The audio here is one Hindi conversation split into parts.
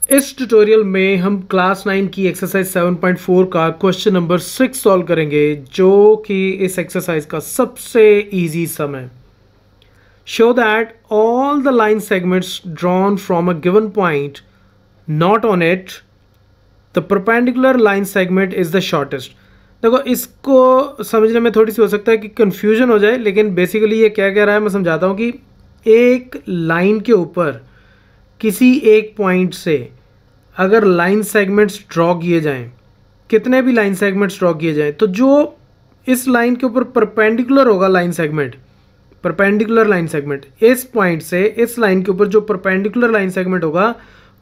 इस ट्यूटोरियल में हम क्लास 9 की एक्सरसाइज 7.4 का क्वेश्चन नंबर 6 सॉल्व करेंगे, जो कि इस एक्सरसाइज का सबसे इजी सम है। Show that all the line segments drawn from a given point not on it the perpendicular line segment is the shortest. देखो, इसको समझने में थोड़ी सी हो सकता है कि कंफ्यूजन हो जाए, लेकिन बेसिकली ये क्या कह रहा है मैं समझाता हूँ कि एक लाइन के ऊपर किसी एक पॉइंट से अगर लाइन सेगमेंट्स ड्रॉ किए जाएं, कितने भी लाइन सेगमेंट्स ड्रॉ किए जाएं, तो जो इस लाइन के ऊपर परपेंडिकुलर होगा line segment, perpendicular line segment, इस पॉइंट से इस लाइन के ऊपर जो परपेंडिकुलर लाइन सेगमेंट होगा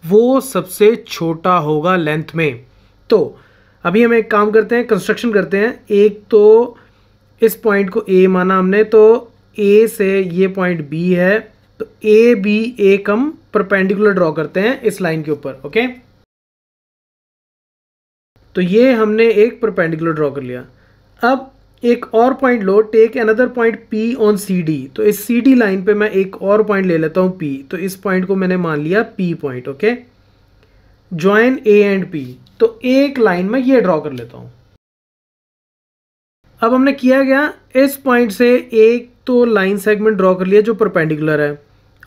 वो सबसे छोटा होगा लेंथ में। तो अभी हम एक काम करते हैं, कंस्ट्रक्शन करते हैं। एक तो इस पॉइंट को ए माना हमने, तो ए से ये पॉइंट बी है, तो ए बी एक हम परपेंडिकुलर ड्रॉ करते हैं इस लाइन के ऊपर। ओके, तो ये हमने एक परपेंडिकुलर ड्रॉ कर लिया। अब एक और पॉइंट लो, take another point P on C D. तो इस सी डी लाइन पे मैं एक और पॉइंट ले लेता हूं पी, तो इस पॉइंट को मैंने मान लिया P point. Okay, join A and P, तो एक लाइन में ये ड्रॉ कर लेता हूं। अब हमने किया गया, इस पॉइंट से एक तो लाइन सेगमेंट ड्रॉ कर लिया जो परपेंडिकुलर है,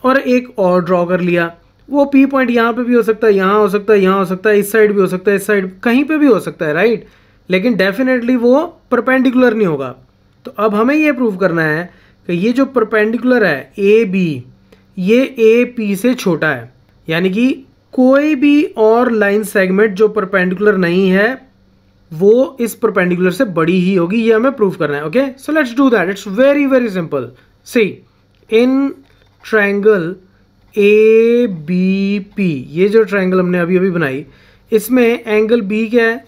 और एक और ड्रॉ कर लिया। वो पी पॉइंट यहाँ पे भी हो सकता है, यहाँ हो सकता है, यहाँ हो सकता है, इस साइड भी हो सकता है, इस साइड कहीं पे भी हो सकता है, राइट। लेकिन डेफिनेटली वो परपेंडिकुलर नहीं होगा। तो अब हमें ये प्रूव करना है कि ये जो परपेंडिकुलर है ए बी, ये ए पी से छोटा है, यानी कि कोई भी और लाइन सेगमेंट जो परपेंडिकुलर नहीं है वो इस परपेंडिकुलर से बड़ी ही होगी। ये हमें प्रूव करना है। Okay, so let's do that. It's very very simple. C, in triangle A B P, ये जो ट्रायंगल हमने अभी अभी बनाई, इसमें एंगल बी क्या है,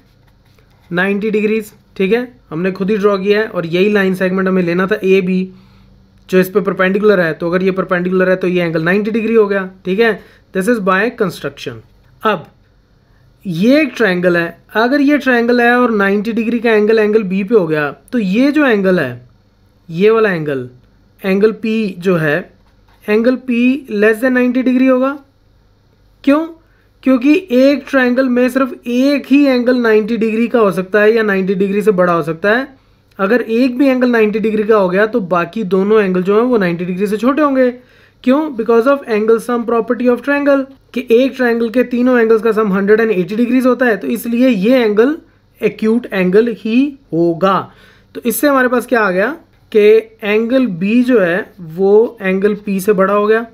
90 डिग्रीज। ठीक है, हमने खुद ही ड्रॉ किया है, और यही लाइन सेगमेंट हमें लेना था ए बी जो इस पे परपेंडिकुलर है। तो अगर ये परपेंडिकुलर है तो ये एंगल 90 डिग्री हो गया। ठीक है, दिस इज बाय कंस्ट्रक्शन। अब ये एक ट्रायंगल है, अगर ये ट्रायंगल है और 90 डिग्री का एंगल एंगल बी पे हो गया, तो ये जो एंगल है, ये वाला एंगल, एंगल पी जो है, angle P less than 90 degree होगा। क्यों? क्योंकि एक ट्रायंगल में सिर्फ एक ही एंगल 90 डिग्री का हो सकता है या 90 डिग्री से बड़ा हो सकता है। अगर एक भी एंगल 90 डिग्री का हो गया तो बाकी दोनों एंगल जो है वो 90 डिग्री से छोटे होंगे। क्यों? Because of angle sum property of triangle, कि एक ट्रायंगल के तीनों एंगल्स का सम 180 डिग्रीज होता है, तो इसलिए ये एंगल एक्यूट एंगल ही होगा। तो इससे हमारे पास क्या आ गया कि एंगल बी जो है वो एंगल पी से बड़ा हो गया,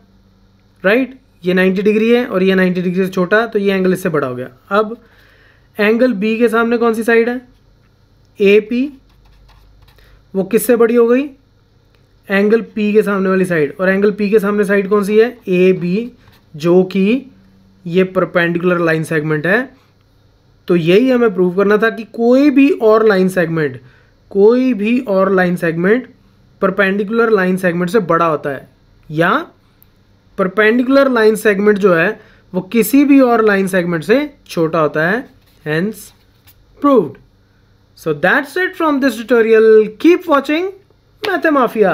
राइट। ये 90 डिग्री है और ये 90 डिग्री से छोटा, तो ये एंगल इससे बड़ा हो गया। अब एंगल बी के सामने कौन सी साइड है, ए पी, वो किससे बड़ी हो गई, एंगल पी के सामने वाली साइड। और एंगल पी के सामने साइड कौन सी है, ए बी, जो कि ये परपेंडिकुलर लाइन सेगमेंट है। तो यही हमें प्रूव करना था कि कोई भी और लाइन सेगमेंट, कोई भी और line segment perpendicular line segment से बड़ा होता है, या परपेंडिकुलर लाइन सेगमेंट जो है वो किसी भी और लाइन सेगमेंट से छोटा होता है। Hence proved. So that's it from this tutorial. Keep watching Mathemafia.